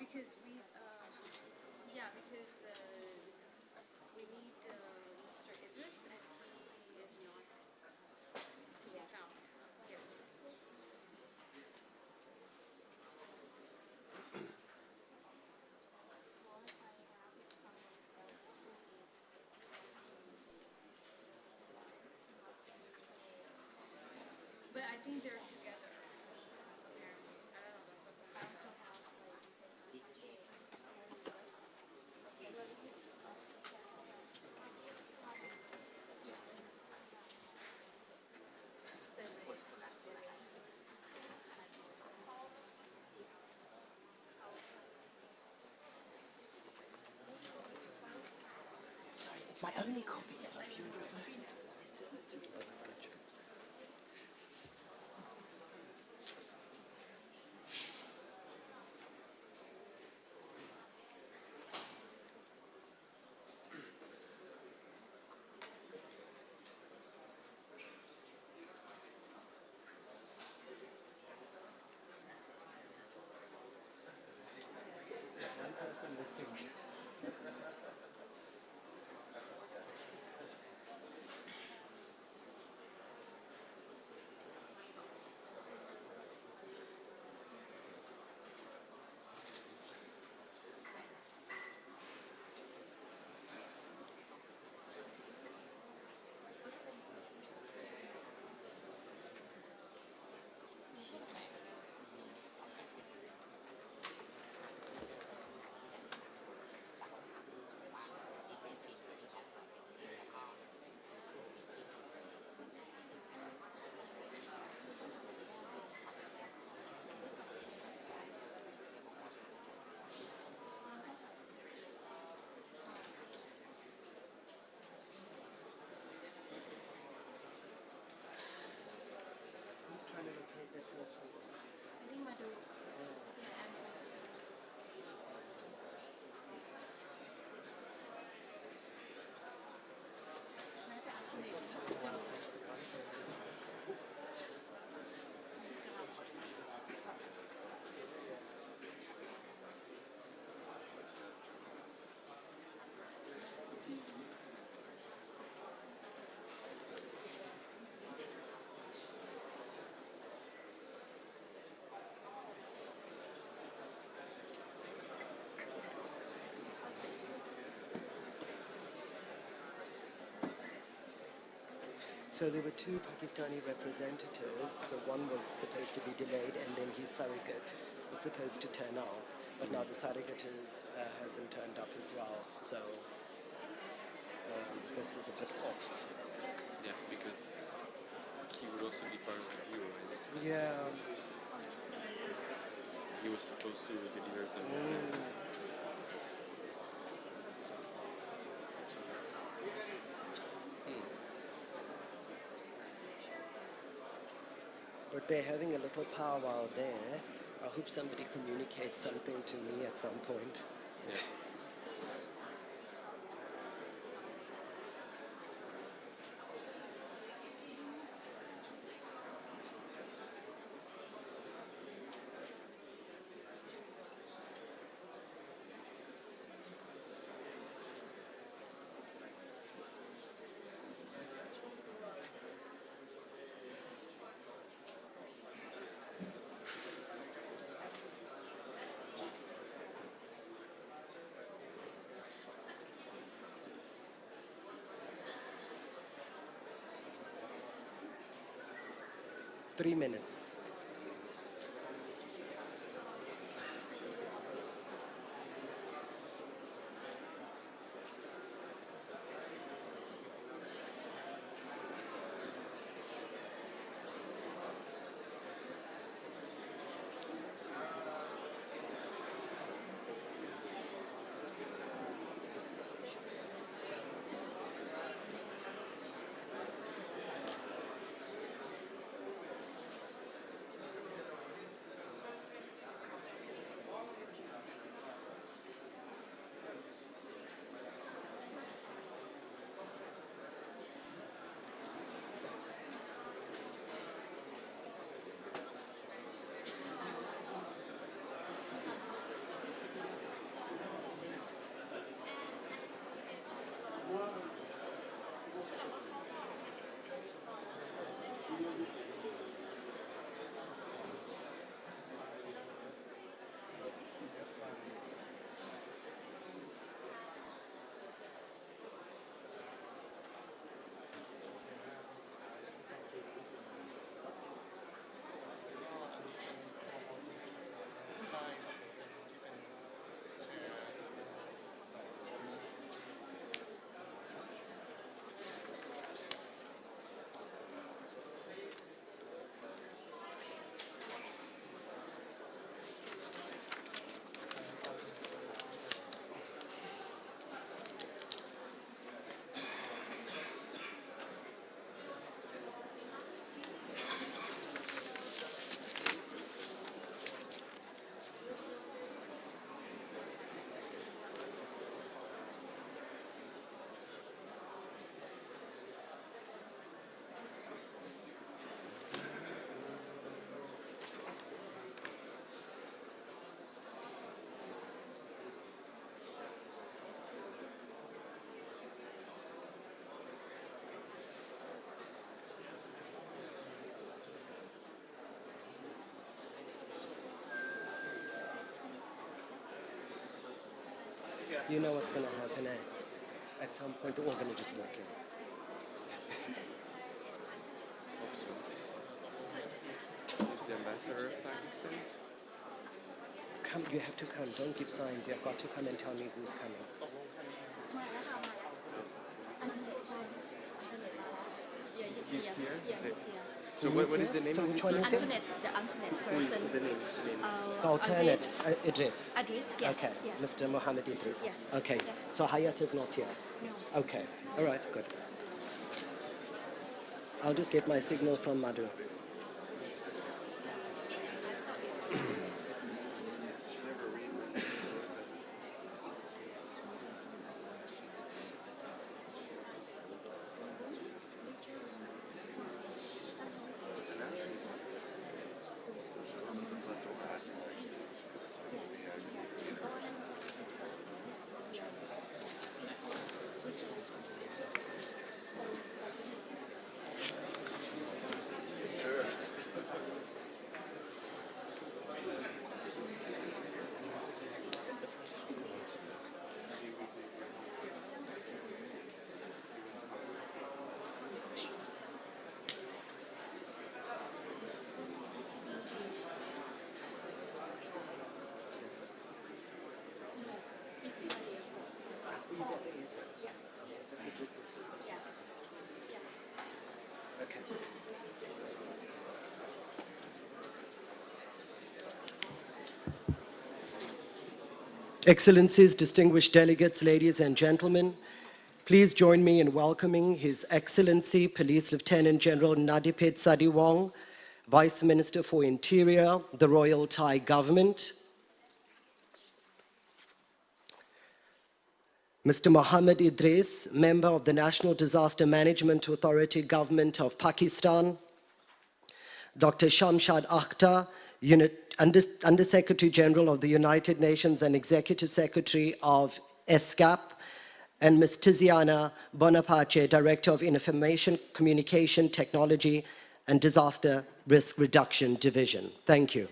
because we, yeah, because we need Mr. Idris, and he is not to be found. Yes. But I think they're together. Apparently, I don't know. That's what somebody said. Sorry, my only copy, so if you would refer it. There's one person missing. Who's trying to locate that person? I think Madhu. Yeah, I'm trying to. Maybe afternoon. So there were two Pakistani representatives. The one was supposed to be delayed, and then his surrogate was supposed to turn up. But now the surrogate hasn't turned up as well. So this is a bit off. Yeah, because he would also be part of the view, right? Yeah. He was supposed to deliver something. But they're having a little powwow there. I hope somebody communicates something to me at some point. Yeah. Three minutes. You know what's going to happen, eh? At some point, they're all going to just walk in. Hope so. Is the ambassador of Pakistan? Come, you have to come. Don't give signs. You have got to come and tell me who's coming. He's here? Yeah, he's here. So what is the name So of which the one is it? Alternate, the alternate person. The name. The alternate address. Address, yes. Okay, Yes. Mr. Mohammed Idris. Yes. Okay, Yes. so Hayat is not here. No. Okay, all right, good. I'll just get my signal from Madhu. Okay. Excellencies, distinguished delegates, ladies and gentlemen, please join me in welcoming His Excellency Police Lieutenant General Nadipet Sadiwong, Vice Minister for Interior, the Royal Thai Government, Mr. Mohammed Idris, Member of the National Disaster Management Authority, Government of Pakistan, Dr. Shamshad Akhtar, Undersecretary General of the United Nations and Executive Secretary of ESCAP, and Ms. Tiziana Bonapace, Director of Information Communication Technology and Disaster Risk Reduction Division. Thank you.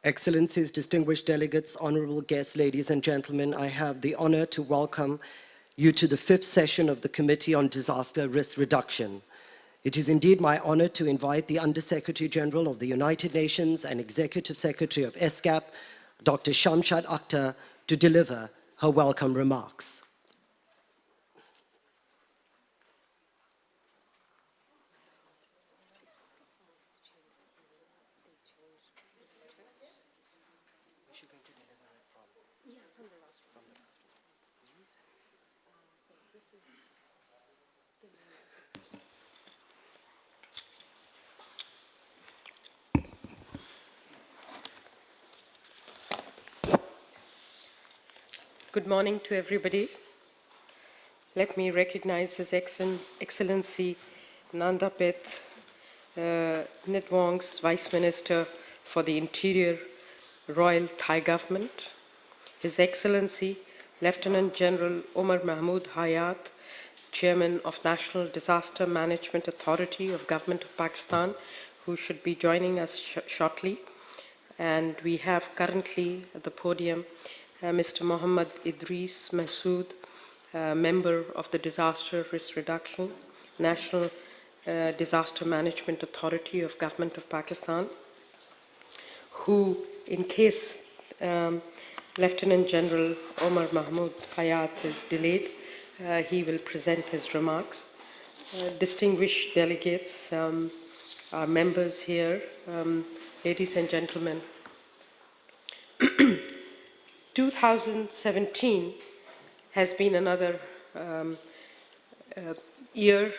Excellencies, distinguished delegates, honorable guests, ladies and gentlemen, I have the honor to welcome you to the 5th session of the Committee on Disaster Risk Reduction. It is indeed my honor to invite the Undersecretary General of the United Nations and Executive Secretary of ESCAP, Dr. Shamshad Akhtar, to deliver her welcome remarks. Good morning to everybody. Let me recognize His Excellency Nandapet Nitwong's Vice Minister for the Interior, Royal Thai Government, His Excellency Lieutenant General Omar Mahmood Hayat, Chairman of National Disaster Management Authority of Government of Pakistan, who should be joining us shortly. And we have currently at the podium Mr. Mohammed Idris Masood, member of the Disaster Risk Reduction, National Disaster Management Authority of Government of Pakistan, who, in case Lieutenant General Omar Mahmood Hayat is delayed, he will present his remarks. Distinguished delegates, our members here, ladies and gentlemen, 2017 has been another year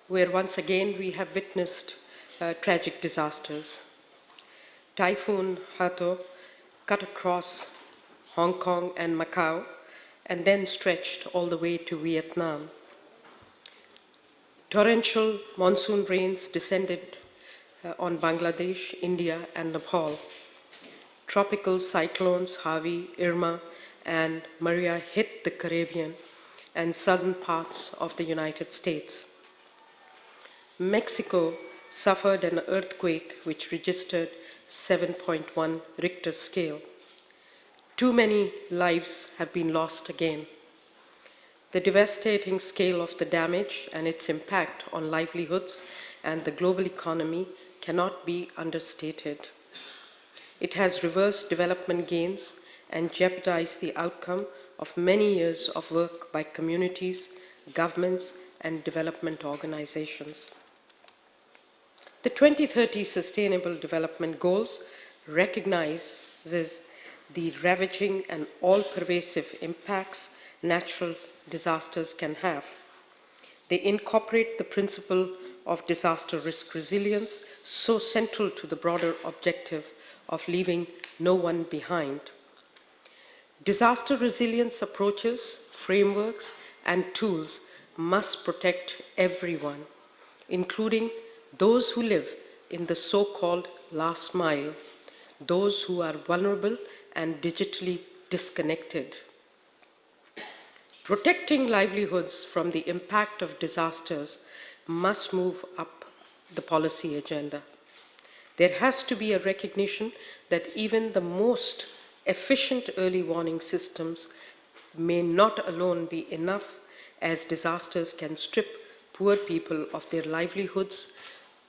where once again we have witnessed tragic disasters. Typhoon Hato cut across Hong Kong, and Macau, and then stretched all the way to Vietnam. Torrential monsoon rains descended on Bangladesh, India, and Nepal. Tropical cyclones Harvey, Irma, and Maria hit the Caribbean and southern parts of the United States. Mexico suffered an earthquake which registered 7.1 Richter scale. Too many lives have been lost again. The devastating scale of the damage and its impact on livelihoods and the global economy cannot be understated. It has reversed development gains and jeopardized the outcome of many years of work by communities, governments, and development organizations. The 2030 Sustainable Development Goals recognizes the ravaging and all-pervasive impacts natural disasters can have. They incorporate the principle of disaster risk resilience, so central to the broader objective of leaving no one behind. Disaster resilience approaches, frameworks, and tools must protect everyone, including those who live in the so-called last mile, those who are vulnerable and digitally disconnected. Protecting livelihoods from the impact of disasters must move up the policy agenda. There has to be a recognition that even the most efficient early warning systems may not alone be enough, as disasters can strip poor people of their livelihoods,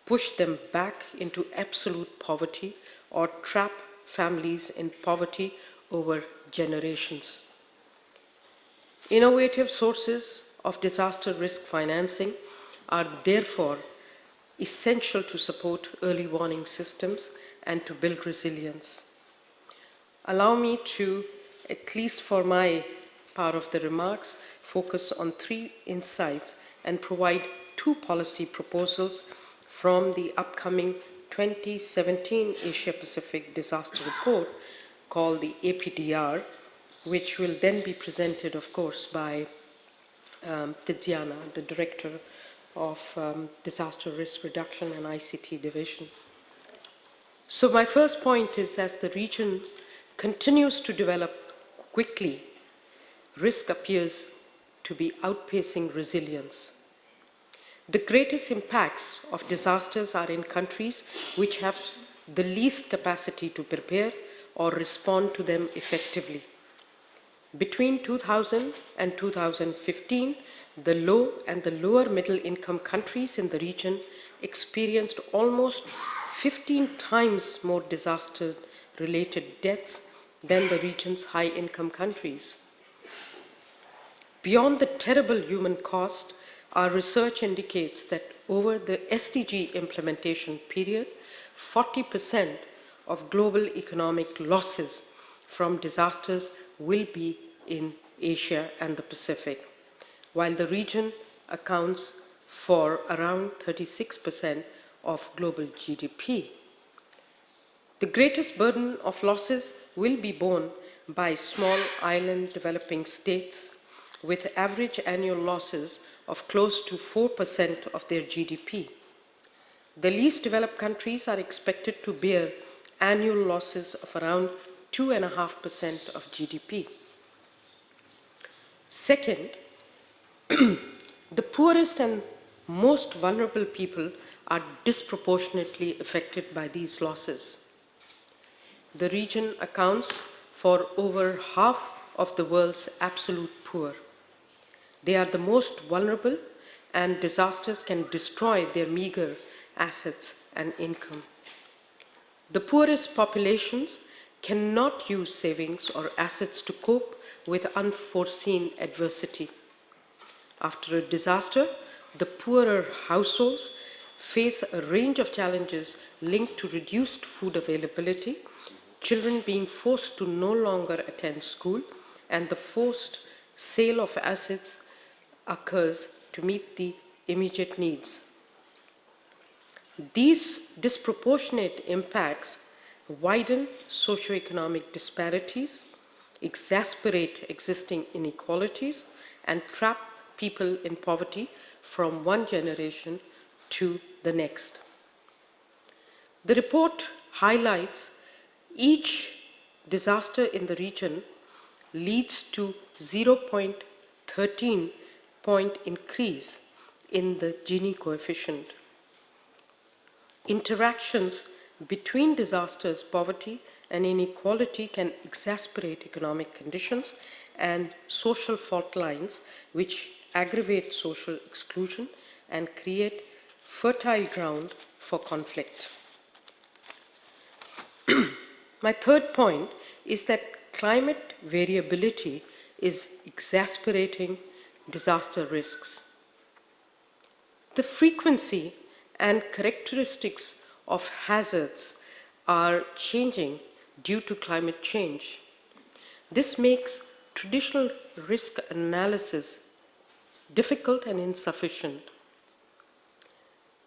push them back into absolute poverty, or trap families in poverty over generations. Innovative sources of disaster risk financing are therefore essential to support early warning systems and to build resilience. Allow me to, at least for my part of the remarks, focus on 3 insights and provide 2 policy proposals from the upcoming 2017 Asia-Pacific Disaster Report called the APDR, which will then be presented, of course, by Tiziana, the Director of Disaster Risk Reduction and ICT Division. So my first point is, as the region continues to develop quickly, risk appears to be outpacing resilience. The greatest impacts of disasters are in countries which have the least capacity to prepare or respond to them effectively. Between 2000 and 2015, the low and the lower middle income countries in the region experienced almost 15 times more disaster-related deaths than the region's high-income countries. Beyond the terrible human cost, our research indicates that over the SDG implementation period, 40% of global economic losses from disasters will be in Asia and the Pacific, while the region accounts for around 36% of global GDP. The greatest burden of losses will be borne by small island developing states with average annual losses of close to 4% of their GDP. The least developed countries are expected to bear annual losses of around 2.5% of GDP. Second, the poorest and most vulnerable people are disproportionately affected by these losses. The region accounts for over half of the world's absolute poor. They are the most vulnerable, and disasters can destroy their meager assets and income. The poorest populations cannot use savings or assets to cope with unforeseen adversity. After a disaster, the poorer households face a range of challenges linked to reduced food availability, children being forced to no longer attend school, and the forced sale of assets occurs to meet the immediate needs. These disproportionate impacts widen socioeconomic disparities, exacerbate existing inequalities, and trap people in poverty from one generation to the next. The report highlights each disaster in the region leads to 0.13 point increase in the Gini coefficient. Interactions between disasters, poverty, and inequality can exacerbate economic conditions and social fault lines, which aggravate social exclusion and create fertile ground for conflict. My third point is that climate variability is exacerbating disaster risks. The frequency and characteristics of hazards are changing due to climate change. This makes traditional risk analysis difficult and insufficient.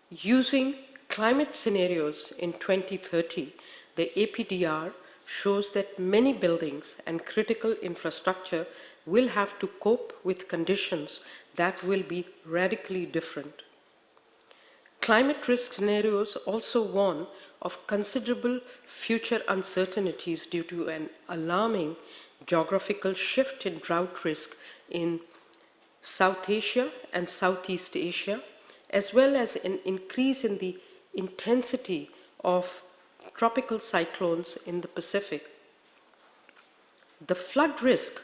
Using climate scenarios in 2030, the APDR shows that many buildings and critical infrastructure will have to cope with conditions that will be radically different. Climate risk scenarios also warn of considerable future uncertainties due to an alarming geographical shift in drought risk in South Asia and Southeast Asia, as well as an increase in the intensity of tropical cyclones in the Pacific. The flood risk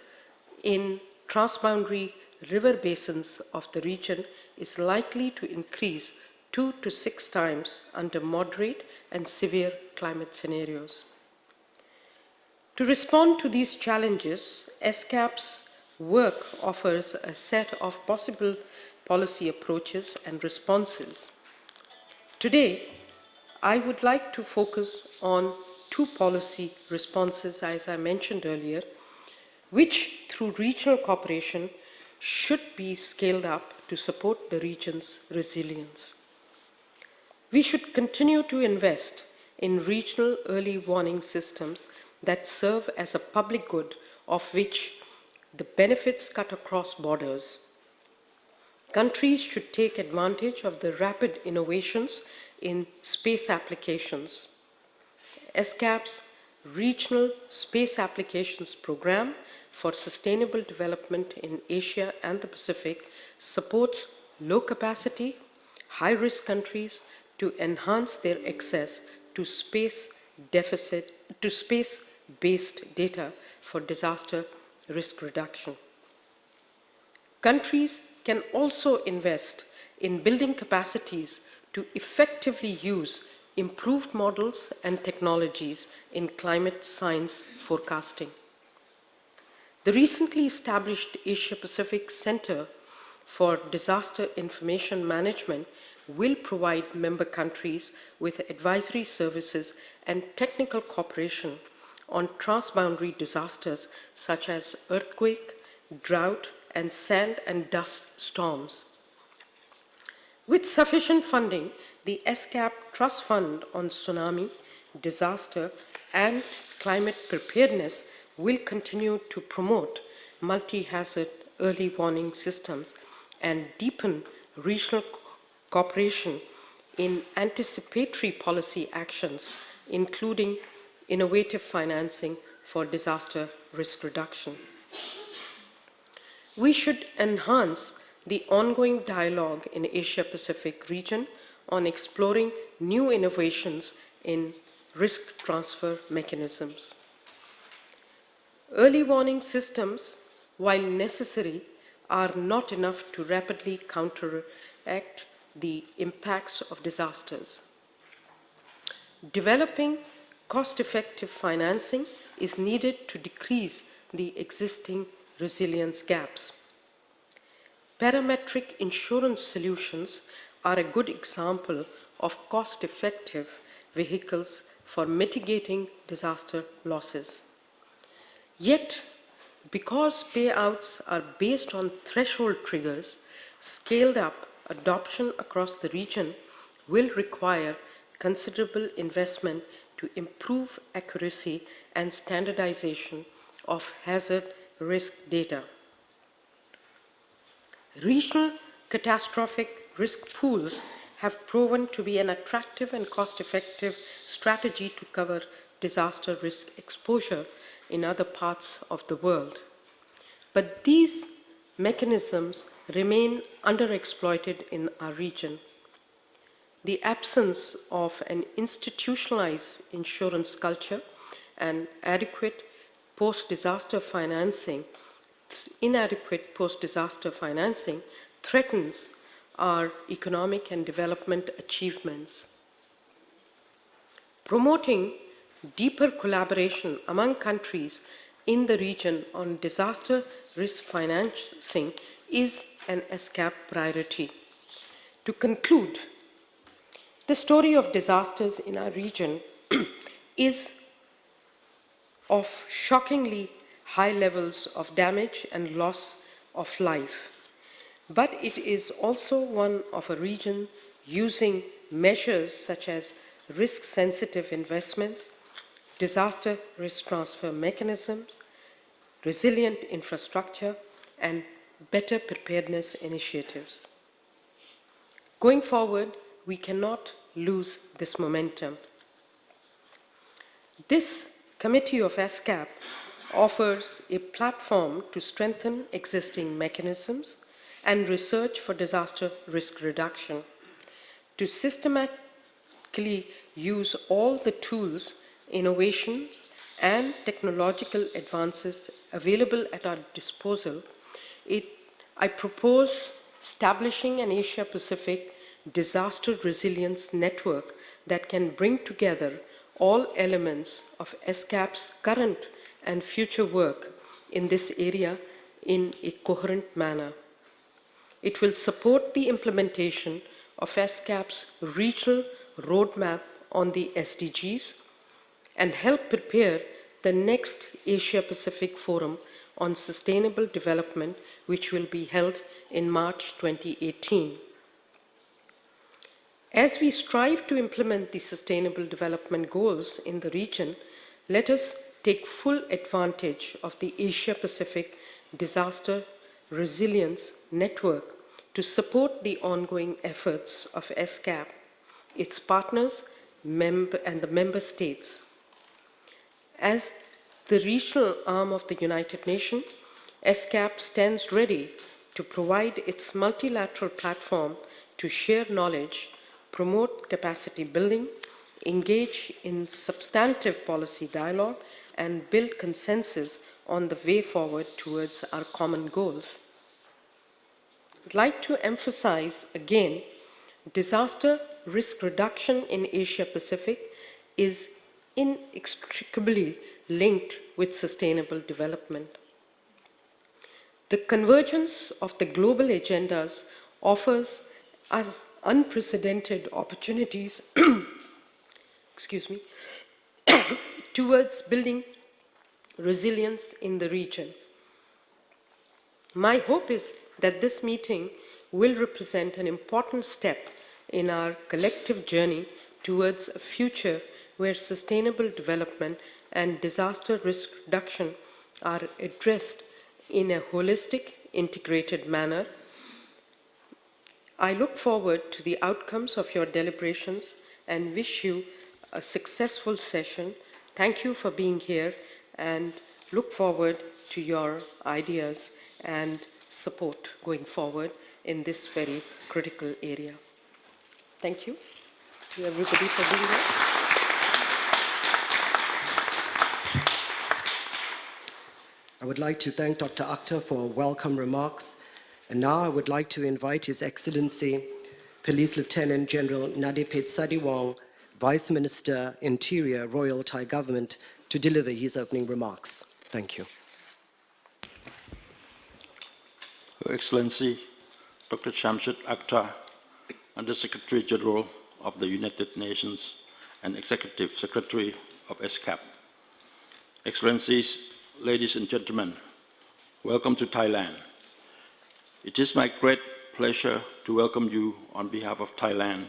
in transboundary river basins of the region is likely to increase 2 to 6 times under moderate and severe climate scenarios. To respond to these challenges, ESCAP's work offers a set of possible policy approaches and responses. Today, I would like to focus on 2 policy responses, as I mentioned earlier, which through regional cooperation should be scaled up to support the region's resilience. We should continue to invest in regional early warning systems that serve as a public good, of which the benefits cut across borders. Countries should take advantage of the rapid innovations in space applications. ESCAP's Regional Space Applications Program for Sustainable Development in Asia and the Pacific supports low-capacity, high-risk countries to enhance their access to space-based data for disaster risk reduction. Countries can also invest in building capacities to effectively use improved models and technologies in climate science forecasting. The recently established Asia-Pacific Center for Disaster Information Management will provide member countries with advisory services and technical cooperation on transboundary disasters such as earthquake, drought, and sand and dust storms. With sufficient funding, the ESCAP Trust Fund on Tsunami, Disaster, and Climate Preparedness will continue to promote multi-hazard early warning systems and deepen regional cooperation in anticipatory policy actions, including innovative financing for disaster risk reduction. We should enhance the ongoing dialogue in the Asia-Pacific region on exploring new innovations in risk transfer mechanisms. Early warning systems, while necessary, are not enough to rapidly counteract the impacts of disasters. Developing cost-effective financing is needed to decrease the existing resilience gaps. Parametric insurance solutions are a good example of cost-effective vehicles for mitigating disaster losses. Yet, because payouts are based on threshold triggers, scaled-up adoption across the region will require considerable investment to improve accuracy and standardization of hazard risk data. Regional catastrophic risk pools have proven to be an attractive and cost-effective strategy to cover disaster risk exposure in other parts of the world. But these mechanisms remain underexploited in our region. The absence of an institutionalized insurance culture and inadequate post-disaster financing threatens our economic and development achievements. Promoting deeper collaboration among countries in the region on disaster risk financing is an ESCAP priority. To conclude, the story of disasters in our region is of shockingly high levels of damage and loss of life. But it is also one of a region using measures such as risk-sensitive investments, disaster risk transfer mechanisms, resilient infrastructure, and better preparedness initiatives. Going forward, we cannot lose this momentum. This Committee of ESCAP offers a platform to strengthen existing mechanisms and research for disaster risk reduction, to systematically use all the tools, innovations, and technological advances available at our disposal. I propose establishing an Asia-Pacific disaster resilience network that can bring together all elements of ESCAP's current and future work in this area in a coherent manner. It will support the implementation of ESCAP's regional roadmap on the SDGs and help prepare the next Asia-Pacific Forum on Sustainable Development, which will be held in March 2018. As we strive to implement the Sustainable Development Goals in the region, let us take full advantage of the Asia-Pacific Disaster Resilience Network to support the ongoing efforts of ESCAP, its partners, and the member states. As the regional arm of the United Nations, ESCAP stands ready to provide its multilateral platform to share knowledge, promote capacity building, engage in substantive policy dialogue, and build consensus on the way forward towards our common goals. I'd like to emphasize again, disaster risk reduction in Asia-Pacific is inextricably linked with sustainable development. The convergence of the global agendas offers us unprecedented opportunities towards building resilience in the region. My hope is that this meeting will represent an important step in our collective journey towards a future where sustainable development and disaster risk reduction are addressed in a holistic, integrated manner. I look forward to the outcomes of your deliberations and wish you a successful session. Thank you for being here and look forward to your ideas and support going forward in this very critical area. Thank you to everybody for being here. I would like to thank Dr. Akhtar for welcome remarks. And now I would like to invite His Excellency Police Lieutenant General Nadipet Sadiwang, Vice Minister, Interior, Royal Thai Government, to deliver his opening remarks. Thank you. Her Excellency Dr. Shamshad Akhtar, Under Secretary General of the United Nations and Executive Secretary of ESCAP. Excellencies, ladies and gentlemen, welcome to Thailand. It is my great pleasure to welcome you on behalf of Thailand,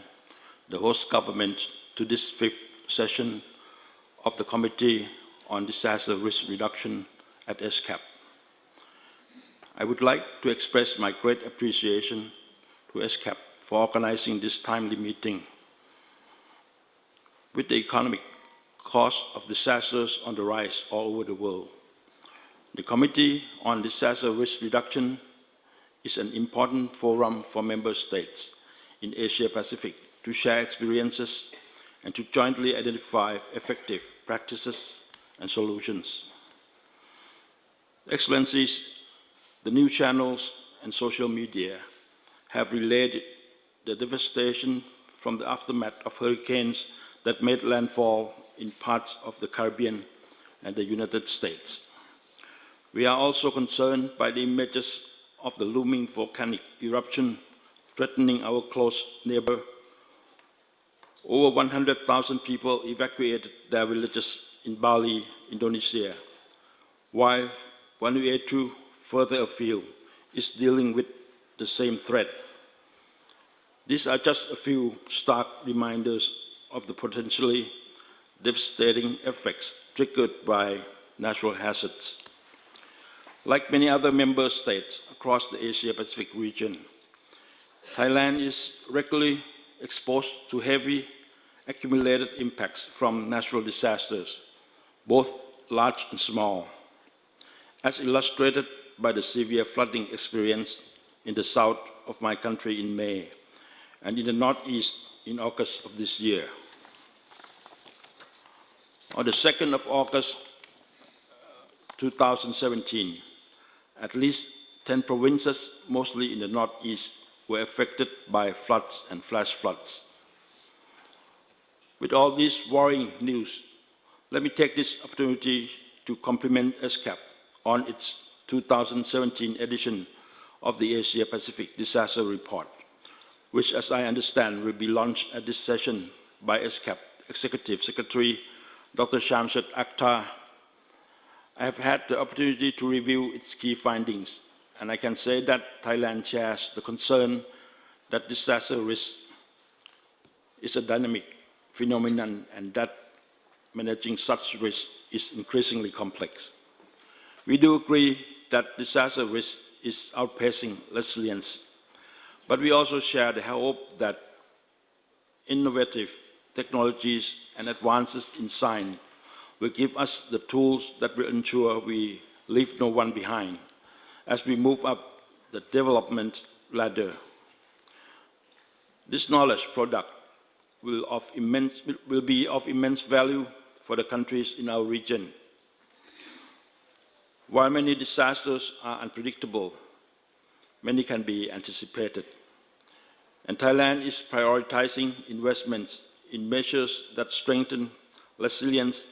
the host government, to this fifth session of the Committee on Disaster Risk Reduction at ESCAP. I would like to express my great appreciation to ESCAP for organizing this timely meeting. With the economic cost of disasters on the rise all over the world, the Committee on Disaster Risk Reduction is an important forum for member states in Asia-Pacific to share experiences and to jointly identify effective practices and solutions. Excellencies, the news channels and social media have relayed the devastation from the aftermath of hurricanes that made landfall in parts of the Caribbean and the United States. We are also concerned by the images of the looming volcanic eruption threatening our close neighbor. Over 100,000 people evacuated their villages in Bali, Indonesia, while Vanuatu, further afield, is dealing with the same threat. These are just a few stark reminders of the potentially devastating effects triggered by natural hazards. Like many other member states across the Asia-Pacific region, Thailand is regularly exposed to heavy accumulated impacts from natural disasters, both large and small, as illustrated by the severe flooding experienced in the south of my country in May and in the northeast in August of this year. On the 2nd of August 2017, at least 10 provinces, mostly in the northeast, were affected by floods and flash floods. With all this worrying news, let me take this opportunity to compliment ESCAP on its 2017 edition of the Asia-Pacific Disaster Report, which, as I understand, will be launched at this session by ESCAP Executive Secretary Dr. Shamshad Akhtar. I have had the opportunity to review its key findings, and I can say that Thailand shares the concern that disaster risk is a dynamic phenomenon and that managing such risk is increasingly complex. We do agree that disaster risk is outpacing resilience, but we also share the hope that innovative technologies and advances in science will give us the tools that will ensure we leave no one behind as we move up the development ladder. This knowledge product will be of immense value for the countries in our region. While many disasters are unpredictable, many can be anticipated. And Thailand is prioritizing investments in measures that strengthen resilience,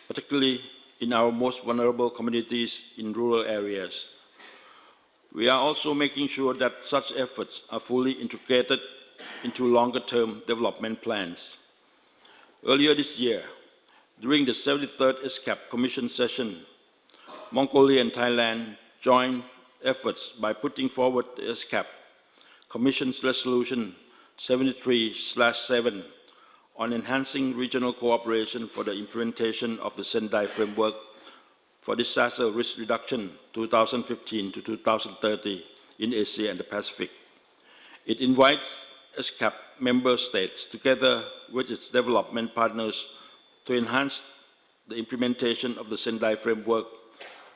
particularly in our most vulnerable communities in rural areas. We are also making sure that such efforts are fully integrated into longer-term development plans. Earlier this year, during the 73rd ESCAP Commission session, Mongolia and Thailand joined efforts by putting forward the ESCAP Commission's Resolution 73/7 on enhancing regional cooperation for the implementation of the Sendai Framework for Disaster Risk Reduction 2015 to 2030 in Asia and the Pacific. It invites ESCAP member states, together with its development partners, to enhance the implementation of the Sendai Framework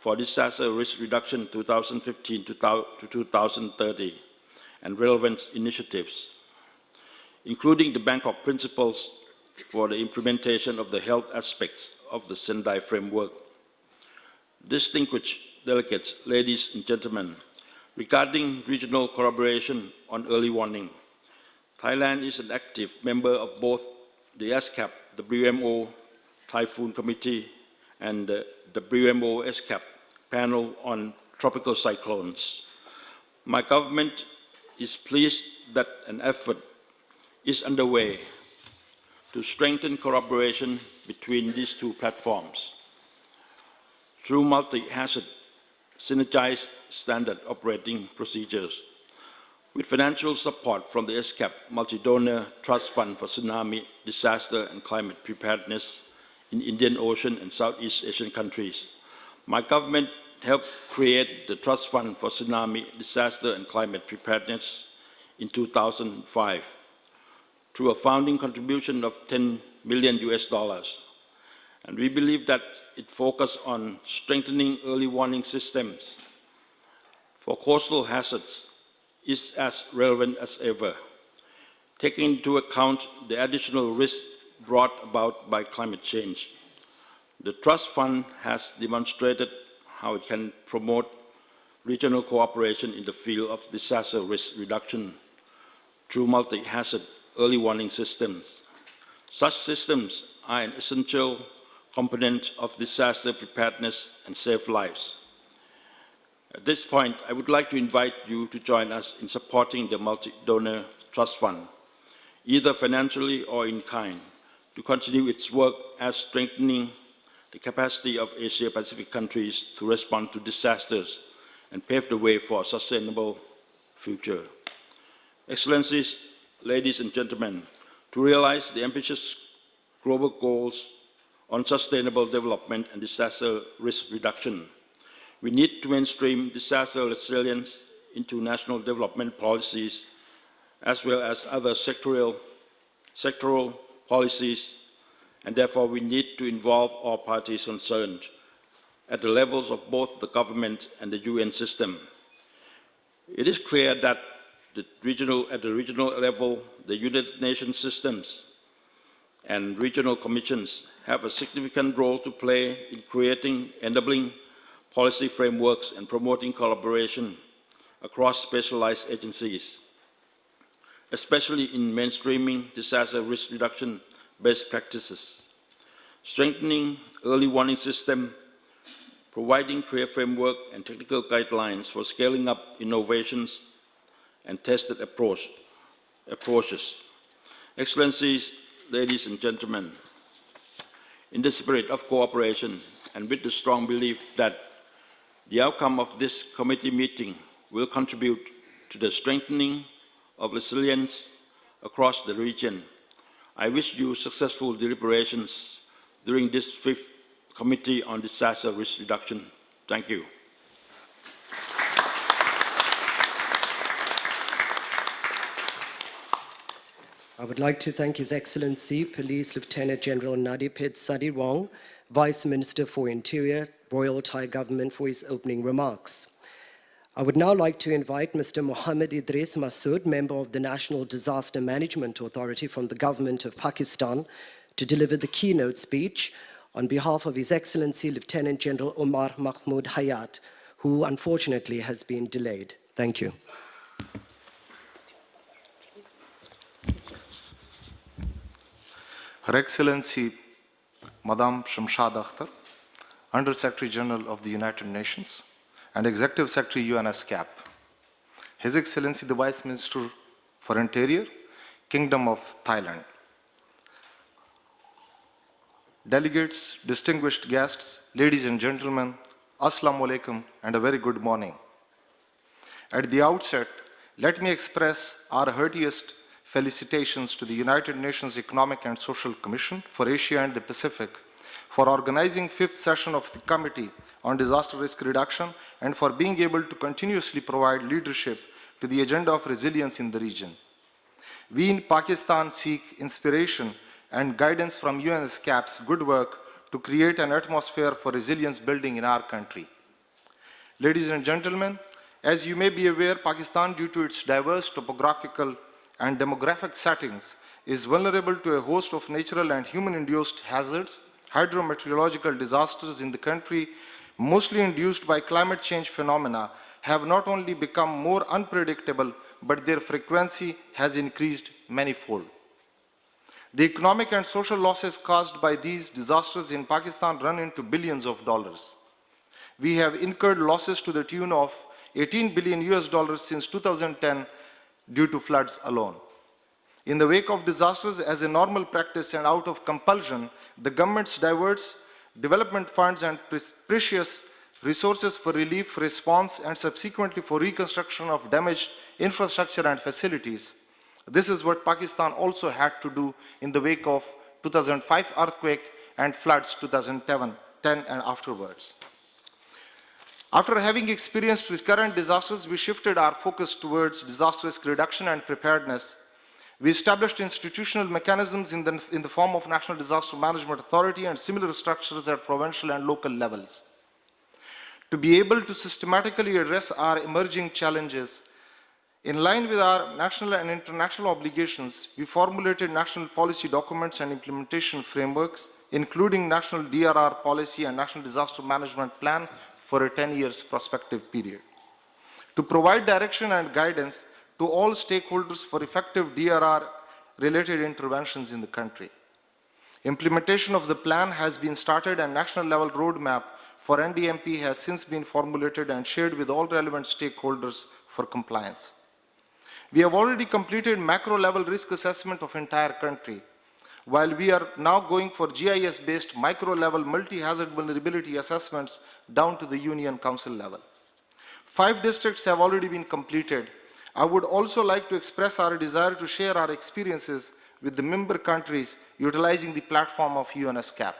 for Disaster Risk Reduction 2015 to 2030 and relevant initiatives, including the Bangkok Principles for the implementation of the health aspects of the Sendai Framework. Distinguished delegates, ladies and gentlemen, regarding regional collaboration on early warning, Thailand is an active member of both the ESCAP, the WMO Typhoon Committee, and the WMO ESCAP panel on tropical cyclones. My government is pleased that an effort is underway to strengthen collaboration between these two platforms through multi-hazard synergized standard operating procedures, with financial support from the ESCAP Multi-Donor Trust Fund for Tsunami, Disaster and Climate Preparedness in Indian Ocean and Southeast Asian countries. My government helped create the Trust Fund for Tsunami, Disaster and Climate Preparedness in 2005 through a founding contribution of $10 million. And we believe that it focused on strengthening early warning systems for coastal hazards is as relevant as ever, taking into account the additional risk brought about by climate change. The Trust Fund has demonstrated how it can promote regional cooperation in the field of disaster risk reduction through multi-hazard early warning systems. Such systems are an essential component of disaster preparedness and save lives. At this point, I would like to invite you to join us in supporting the multi-donor trust fund, either financially or in kind, to continue its work as strengthening the capacity of Asia-Pacific countries to respond to disasters and pave the way for a sustainable future. Excellencies, ladies and gentlemen, to realize the ambitious global goals on sustainable development and disaster risk reduction, we need to mainstream disaster resilience into national development policies as well as other sectoral policies, and therefore we need to involve all parties concerned at the levels of both the government and the UN system. It is clear that at the regional level, the United Nations systems and regional commissions have a significant role to play in creating, enabling policy frameworks and promoting collaboration across specialized agencies, especially in mainstreaming disaster risk reduction best practices, strengthening early warning system, providing clear framework and technical guidelines for scaling up innovations and tested approaches. Excellencies, ladies and gentlemen, in the spirit of cooperation and with the strong belief that the outcome of this committee meeting will contribute to the strengthening of resilience across the region, I wish you successful deliberations during this fifth Committee on Disaster Risk Reduction. Thank you. I would like to thank His Excellency Police Lieutenant General Nadipet Sadiwong, Vice Minister for Interior, Royal Thai Government, for his opening remarks. I would now like to invite Mr. Mohammed Idris Masood, member of the National Disaster Management Authority from the Government of Pakistan, to deliver the keynote speech on behalf of His Excellency Lieutenant General Omar Mahmood Hayat, who unfortunately has been delayed. Thank you. Her Excellency, Madam Shamshad Akhtar, Under-Secretary General of the United Nations and Executive Secretary ESCAP, His Excellency the Vice Minister for Interior, Kingdom of Thailand, delegates, distinguished guests, ladies and gentlemen, Assalamu alaikum and a very good morning. At the outset, let me express our heartiest felicitations to the United Nations Economic and Social Commission for Asia and the Pacific for organizing fifth session of the Committee on Disaster Risk Reduction and for being able to continuously provide leadership to the agenda of resilience in the region. We in Pakistan seek inspiration and guidance from ESCAP's good work to create an atmosphere for resilience building in our country. Ladies and gentlemen, as you may be aware, Pakistan, due to its diverse topographical and demographic settings, is vulnerable to a host of natural and human-induced hazards, hydrometeorological disasters in the country, mostly induced by climate change phenomena, have not only become more unpredictable, but their frequency has increased manifold. The economic and social losses caused by these disasters in Pakistan run into billions of dollars. We have incurred losses to the tune of $18 billion since 2010 due to floods alone. In the wake of disasters, as a normal practice and out of compulsion, the government diverts development funds and precious resources for relief, response, and subsequently for reconstruction of damaged infrastructure and facilities. This is what Pakistan also had to do in the wake of 2005 earthquake and floods 2010 and afterwards. After having experienced recurrent disasters, we shifted our focus towards disaster risk reduction and preparedness. We established institutional mechanisms in the form of National Disaster Management Authority and similar structures at provincial and local levels. To be able to systematically address our emerging challenges, in line with our national and international obligations, we formulated national policy documents and implementation frameworks, including National DRR Policy and National Disaster Management Plan for a 10 years prospective period, to provide direction and guidance to all stakeholders for effective DRR-related interventions in the country. Implementation of the plan has been started and national-level roadmap for NDMP has since been formulated and shared with all relevant stakeholders for compliance. We have already completed macro-level risk assessment of entire country, while we are now going for GIS-based micro-level multi-hazard vulnerability assessments down to the Union Council level. 5 districts have already been completed. I would also like to express our desire to share our experiences with the member countries utilizing the platform of ESCAP.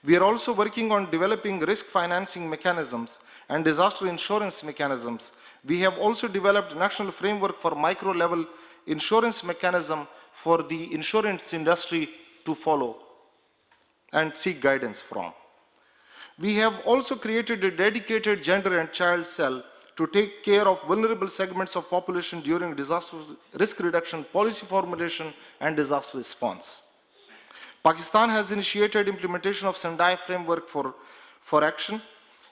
We are also working on developing risk financing mechanisms and disaster insurance mechanisms. We have also developed national framework for micro-level insurance mechanism for the insurance industry to follow and seek guidance from. We have also created a dedicated gender and child cell to take care of vulnerable segments of population during disaster risk reduction, policy formulation, and disaster response. Pakistan has initiated implementation of Sendai framework for action,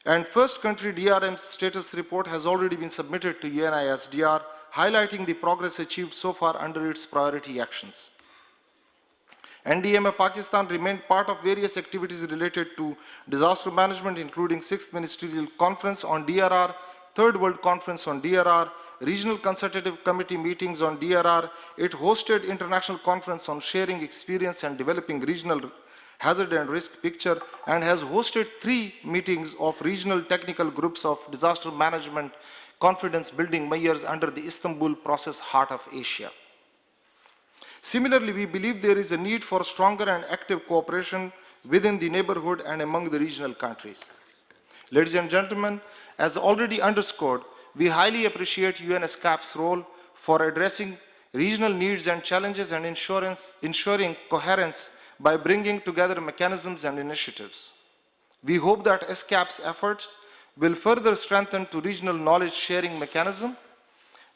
and first country DRM status report has already been submitted to UNISDR, highlighting the progress achieved so far under its priority actions. NDMA Pakistan remained part of various activities related to disaster management, including 6th Ministerial Conference on DRR, 3rd World Conference on DRR, Regional Consultative Committee meetings on DRR. It hosted International Conference on sharing experience and developing regional hazard and risk picture, and has hosted 3 meetings of regional technical groups of disaster management confidence building measures under the Istanbul process Heart of Asia. Similarly, we believe there is a need for stronger and active cooperation within the neighborhood and among the regional countries. Ladies and gentlemen, as already underscored, we highly appreciate UNESCAP's role for addressing regional needs and challenges and ensuring coherence by bringing together mechanisms and initiatives. We hope that ESCAP's efforts will further strengthen to regional knowledge sharing mechanism.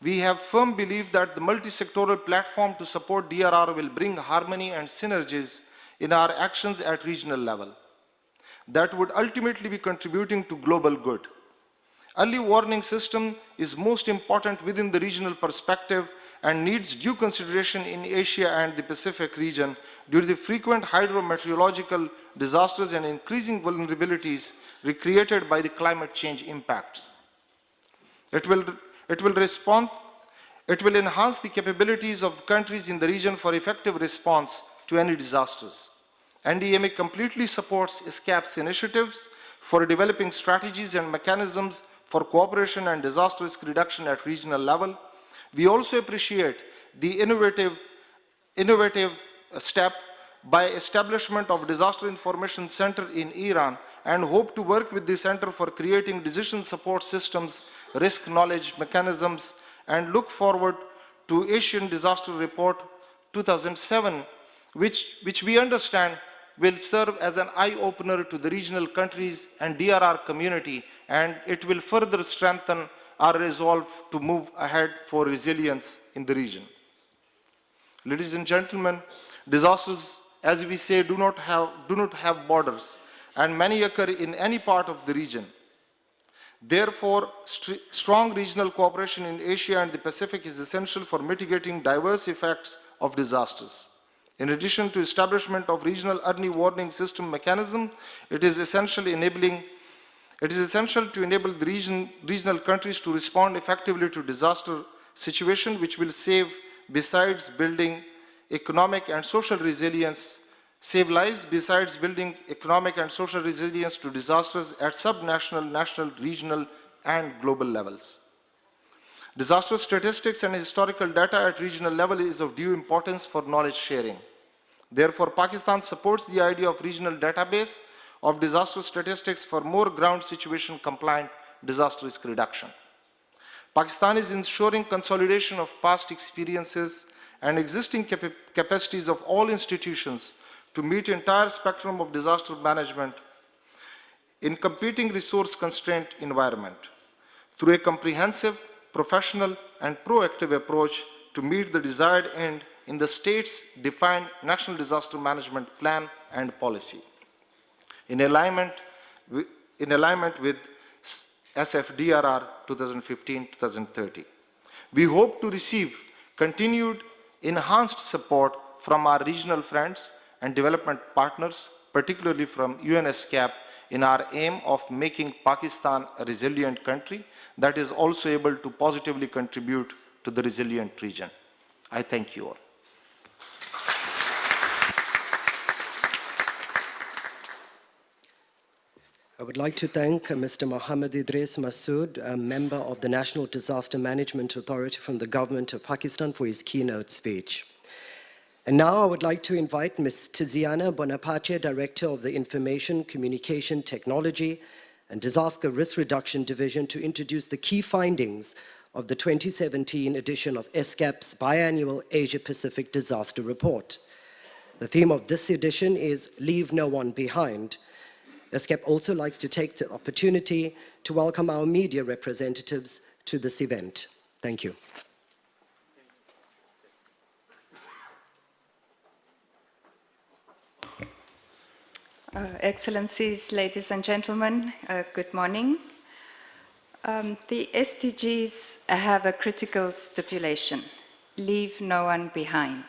We have firm belief that the multi-sectoral platform to support DRR will bring harmony and synergies in our actions at regional level that would ultimately be contributing to global good. Early warning system is most important within the regional perspective and needs due consideration in Asia and the Pacific region due to the frequent hydrometeorological disasters and increasing vulnerabilities recreated by the climate change impacts. It will enhance the capabilities of the countries in the region for effective response to any disasters. NDMA completely supports ESCAP's initiatives for developing strategies and mechanisms for cooperation and disaster risk reduction at regional level. We also appreciate the innovative step by establishment of Disaster Information Center in Iran and hope to work with the center for creating decision support systems, risk knowledge mechanisms, and look forward to Asian Disaster Report 2007, which we understand will serve as an eye-opener to the regional countries and DRR community, and it will further strengthen our resolve to move ahead for resilience in the region. Ladies and gentlemen, disasters, as we say, do not have borders, and many occur in any part of the region. Therefore, strong regional cooperation in Asia and the Pacific is essential for mitigating diverse effects of disasters. In addition to establishment of regional early warning system mechanism, it is essential to enable the regional countries to respond effectively to disaster situation, which will save, besides building economic and social resilience, save lives besides building economic and social resilience to disasters at subnational, national, regional, and global levels. Disaster statistics and historical data at regional level is of due importance for knowledge sharing. Therefore, Pakistan supports the idea of regional database of disaster statistics for more ground situation compliant disaster risk reduction. Pakistan is ensuring consolidation of past experiences and existing capacities of all institutions to meet entire spectrum of disaster management in competing resource-constrained environment through a comprehensive, professional, and proactive approach to meet the desired end in the state's defined National Disaster Management Plan and policy, in alignment with SFDRR 2015-2030. We hope to receive continued enhanced support from our regional friends and development partners, particularly from ESCAP, in our aim of making Pakistan a resilient country that is also able to positively contribute to the resilient region. I thank you all. I would like to thank Mr. Mohammed Idris Masood, a member of the National Disaster Management Authority from the Government of Pakistan, for his keynote speech. And now I would like to invite Ms. Tiziana Bonaparte, Director of the Information, Communication, Technology and Disaster Risk Reduction Division, to introduce the key findings of the 2017 edition of ESCAP's biannual Asia-Pacific Disaster Report. The theme of this edition is Leave No One Behind. ESCAP also likes to take the opportunity to welcome our media representatives to this event. Thank you. Excellencies, ladies and gentlemen, good morning. The SDGs have a critical stipulation: leave no one behind.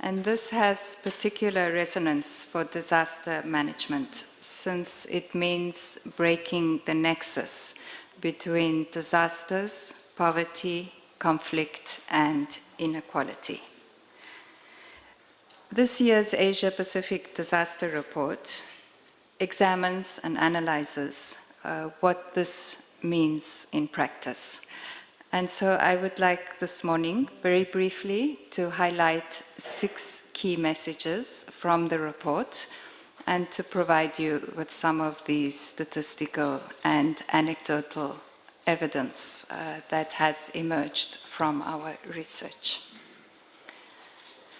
And this has particular resonance for disaster management, since it means breaking the nexus between disasters, poverty, conflict, and inequality. This year's Asia-Pacific Disaster Report examines and analyzes what this means in practice. And so I would like this morning, very briefly, to highlight 6 key messages from the report and to provide you with some of the statistical and anecdotal evidence that has emerged from our research.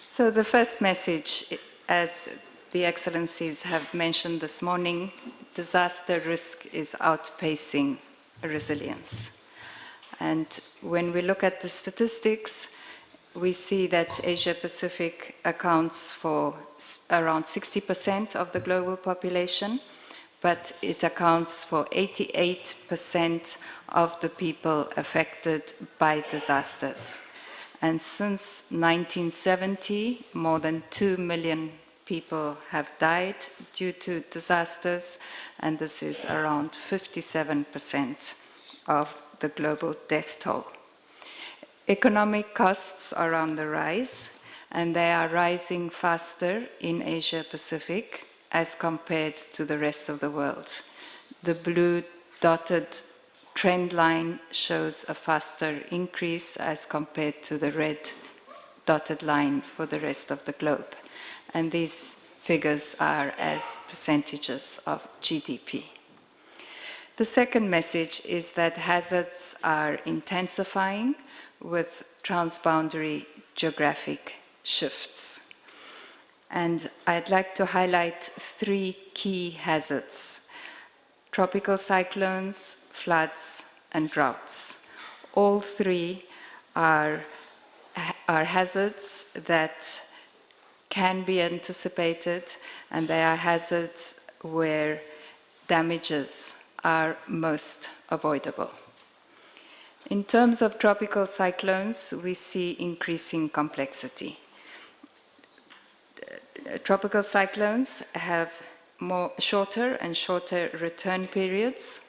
So the first message, as the Excellencies have mentioned this morning, disaster risk is outpacing resilience. And when we look at the statistics, we see that Asia-Pacific accounts for around 60% of the global population, but it accounts for 88% of the people affected by disasters. And since 1970, more than 2 million people have died due to disasters, and this is around 57% of the global death toll. Economic costs are on the rise, and they are rising faster in Asia-Pacific as compared to the rest of the world. The blue dotted trend line shows a faster increase as compared to the red dotted line for the rest of the globe. And these figures are as percentages of GDP. The second message is that hazards are intensifying with transboundary geographic shifts. And I'd like to highlight 3 key hazards: tropical cyclones, floods, and droughts. All 3 are hazards that can be anticipated, and they are hazards where damages are most avoidable. In terms of tropical cyclones, we see increasing complexity. Tropical cyclones have shorter and shorter return periods,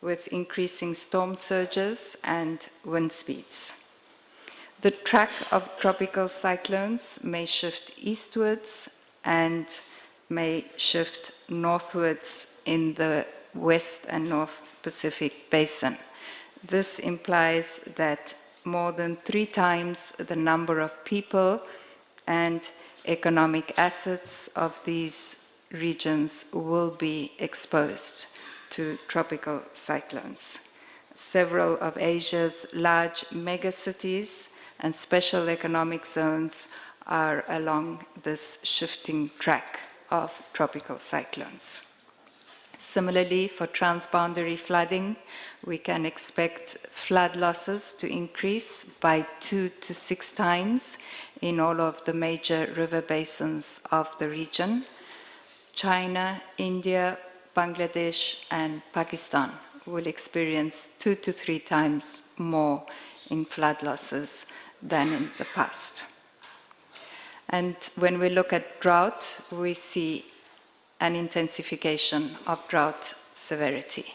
with increasing storm surges and wind speeds. The track of tropical cyclones may shift eastwards and may shift northwards in the West and North Pacific Basin. This implies that more than 3 times the number of people and economic assets of these regions will be exposed to tropical cyclones. Several of Asia's large megacities and special economic zones are along this shifting track of tropical cyclones. Similarly, for transboundary flooding, we can expect flood losses to increase by 2 to 6 times in all of the major river basins of the region. China, India, Bangladesh, and Pakistan will experience 2 to 3 times more in flood losses than in the past. And when we look at drought, we see an intensification of drought severity.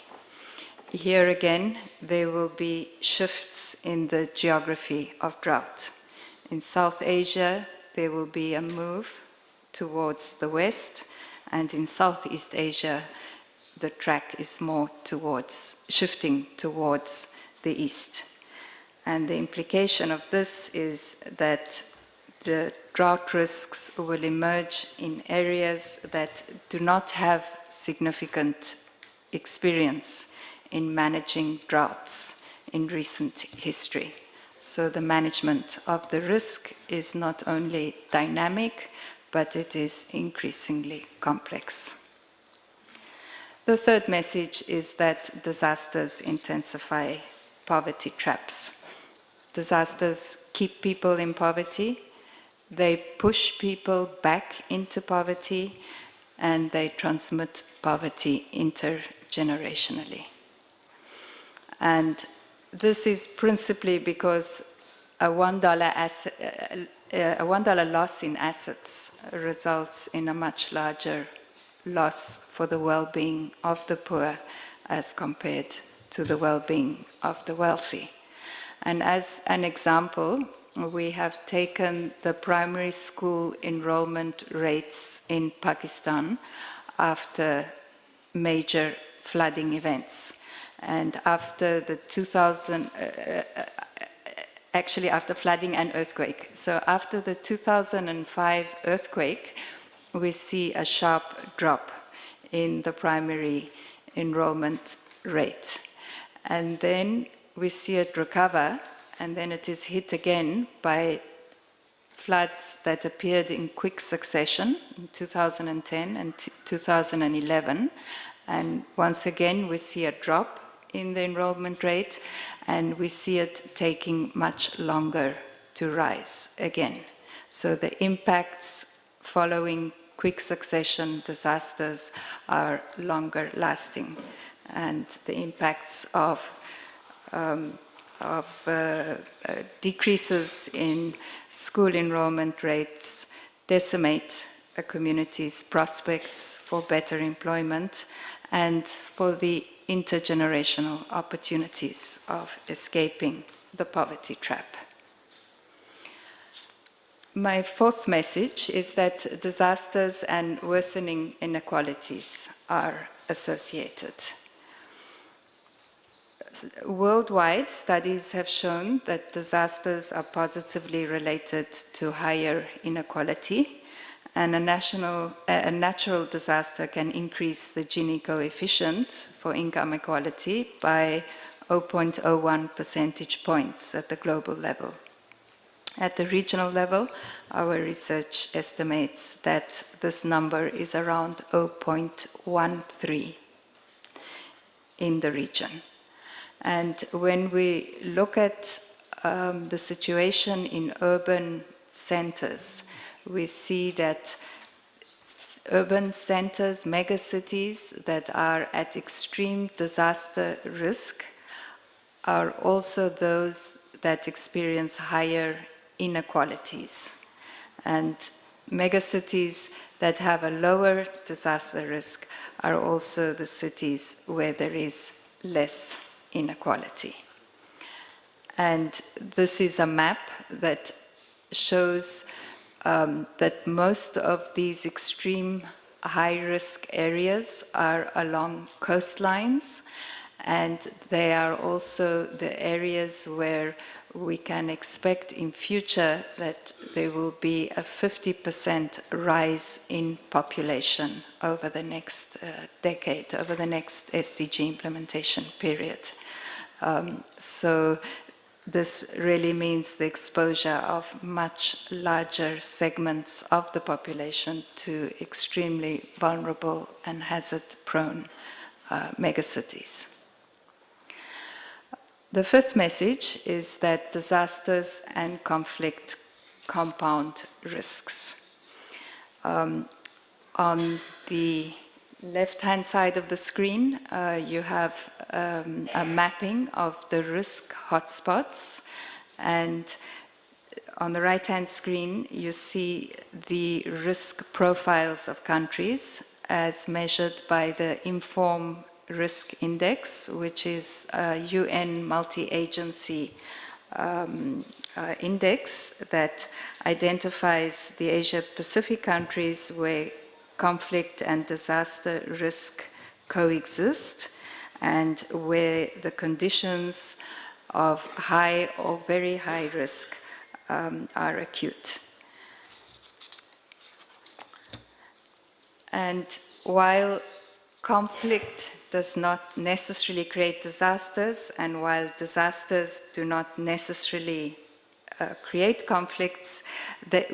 Here again, there will be shifts in the geography of drought. In South Asia, there will be a move towards the west, and in Southeast Asia, the track is more shifting towards the east. And the implication of this is that the drought risks will emerge in areas that do not have significant experience in managing droughts in recent history. So the management of the risk is not only dynamic, but it is increasingly complex. The third message is that disasters intensify poverty traps. Disasters keep people in poverty, they push people back into poverty, and they transmit poverty intergenerationally. And this is principally because a $1 loss in assets results in a much larger loss for the well-being of the poor as compared to the well-being of the wealthy. And as an example, we have taken the primary school enrollment rates in Pakistan after major flooding events. And after the after flooding and earthquake. So after the 2005 earthquake, we see a sharp drop in the primary enrollment rate. And then we see it recover, and then it is hit again by floods that appeared in quick succession in 2010 and 2011. And once again, we see a drop in the enrollment rate, and we see it taking much longer to rise again. So the impacts following quick succession disasters are longer lasting, and the impacts of decreases in school enrollment rates decimate a community's prospects for better employment and for the intergenerational opportunities of escaping the poverty trap. My fourth message is that disasters and worsening inequalities are associated. Worldwide, studies have shown that disasters are positively related to higher inequality, and a natural disaster can increase the Gini coefficient for income equality by 0.01 percentage points at the global level. At the regional level, our research estimates that this number is around 0.13 in the region. And when we look at the situation in urban centers, we see that urban centers, megacities that are at extreme disaster risk are also those that experience higher inequalities. And megacities that have a lower disaster risk are also the cities where there is less inequality. And this is a map that shows that most of these extreme high-risk areas are along coastlines, and they are also the areas where we can expect in future that there will be a 50% rise in population over the next decade, over the next SDG implementation period. So this really means the exposure of much larger segments of the population to extremely vulnerable and hazard-prone megacities. The fifth message is that disasters and conflict compound risks. On the left-hand side of the screen, you have a mapping of the risk hotspots, and on the right-hand screen, you see the risk profiles of countries as measured by the Inform Risk Index, which is a UN multi-agency index that identifies the Asia-Pacific countries where conflict and disaster risk coexist, and where the conditions of high or very high risk are acute. And while conflict does not necessarily create disasters, and while disasters do not necessarily create conflicts,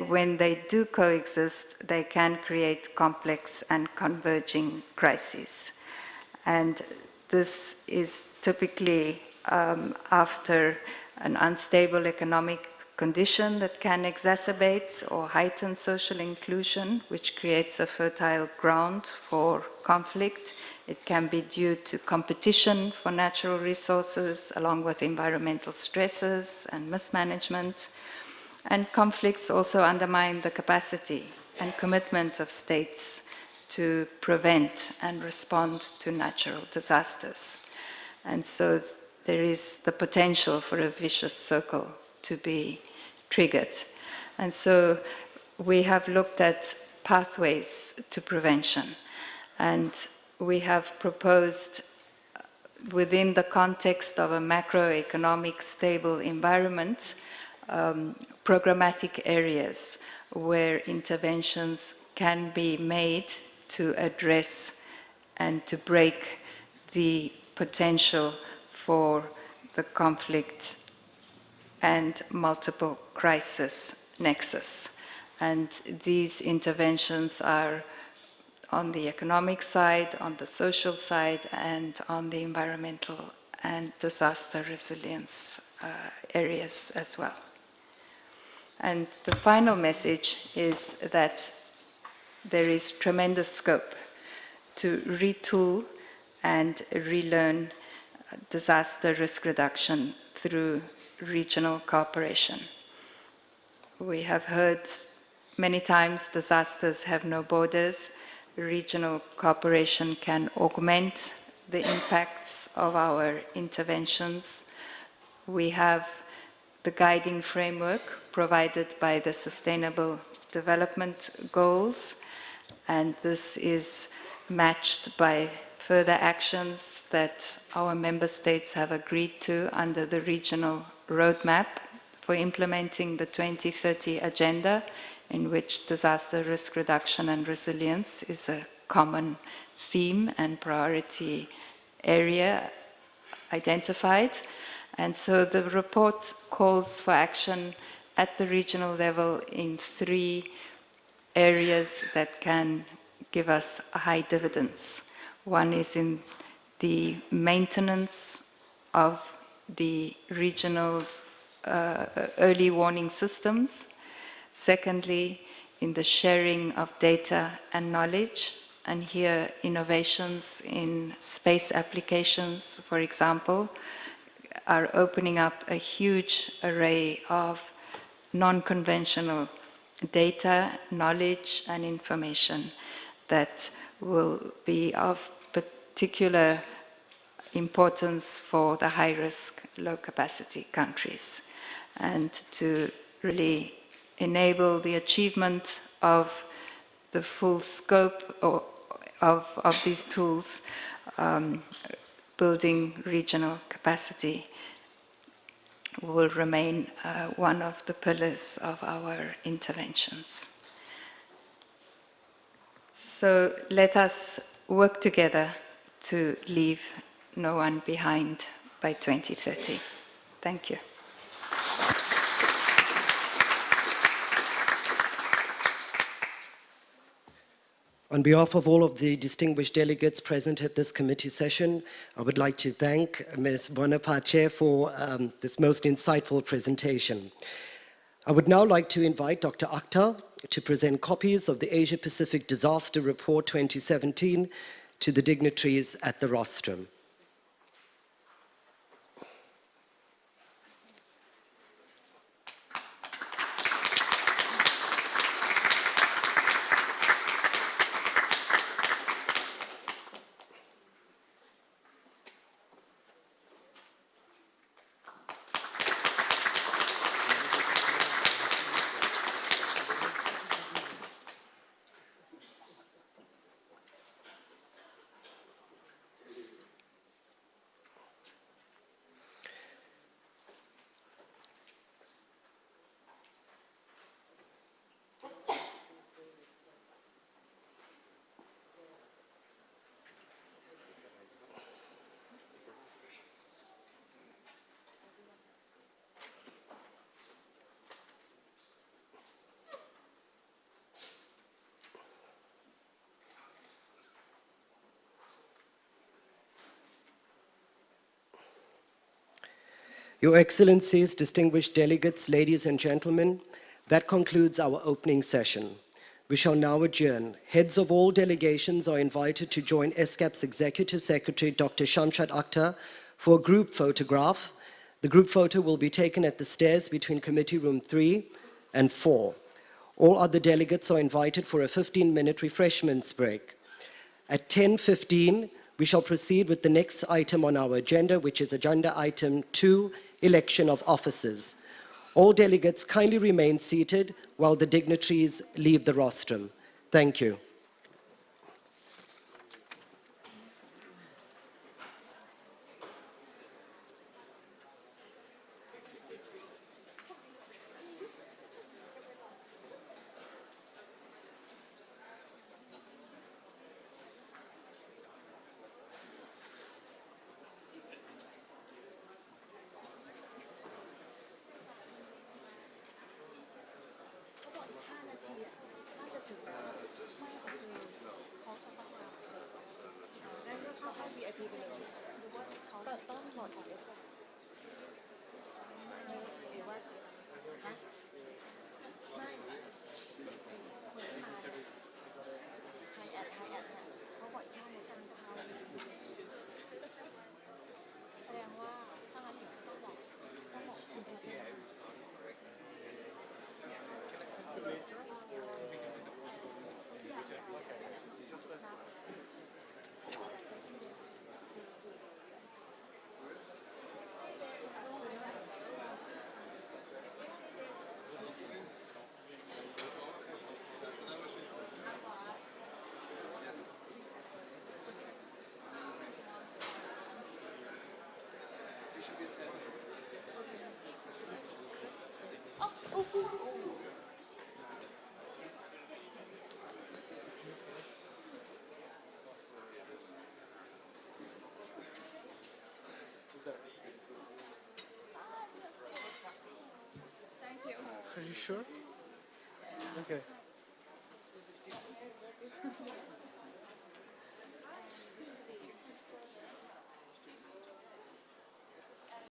when they do coexist, they can create complex and converging crises. And this is typically after an unstable economic condition that can exacerbate or heighten social inclusion, which creates a fertile ground for conflict. It can be due to competition for natural resources, along with environmental stresses and mismanagement. And conflicts also undermine the capacity and commitment of states to prevent and respond to natural disasters. And so there is the potential for a vicious circle to be triggered. And so we have looked at pathways to prevention, and we have proposed, within the context of a macroeconomic stable environment, programmatic areas where interventions can be made to address and to break the potential for the conflict and multiple crisis nexus. And these interventions are on the economic side, on the social side, and on the environmental and disaster resilience areas as well. And the final message is that there is tremendous scope to retool and relearn disaster risk reduction through regional cooperation. We have heard many times disasters have no borders. Regional cooperation can augment the impacts of our interventions. We have the guiding framework provided by the Sustainable Development Goals, and this is matched by further actions that our member states have agreed to under the regional roadmap for implementing the 2030 agenda, in which disaster risk reduction and resilience is a common theme and priority area identified. And so the report calls for action at the regional level in 3 areas that can give us high dividends. One is in the maintenance of the regional's early warning systems. Secondly, in the sharing of data and knowledge, and here innovations in space applications, for example, are opening up a huge array of non-conventional data, knowledge, and information that will be of particular importance for the high-risk, low-capacity countries, and to really enable the achievement of the full scope of these tools. building regional capacity will remain one of the pillars of our interventions. So let us work together to leave no one behind by 2030. Thank you. On behalf of all of the distinguished delegates present at this committee session, I would like to thank Ms. Bonapace for this most insightful presentation. I would now like to invite Dr. Akhtar to present copies of the Asia-Pacific Disaster Report 2017 to the dignitaries at the rostrum. Your Excellencies, distinguished delegates, ladies and gentlemen, that concludes our opening session. We shall now adjourn. Heads of all delegations are invited to join ESCAP's Executive Secretary, Dr. Shamshad Akhtar, for a group photograph. The group photo will be taken at the stairs between Committee Room 3 and 4. All other delegates are invited for a 15-minute refreshments break. At 10:15, we shall proceed with the next item on our agenda, which is agenda item 2, election of officers. All delegates kindly remain seated while the dignitaries leave the rostrum. Thank you. Are you sure? Okay.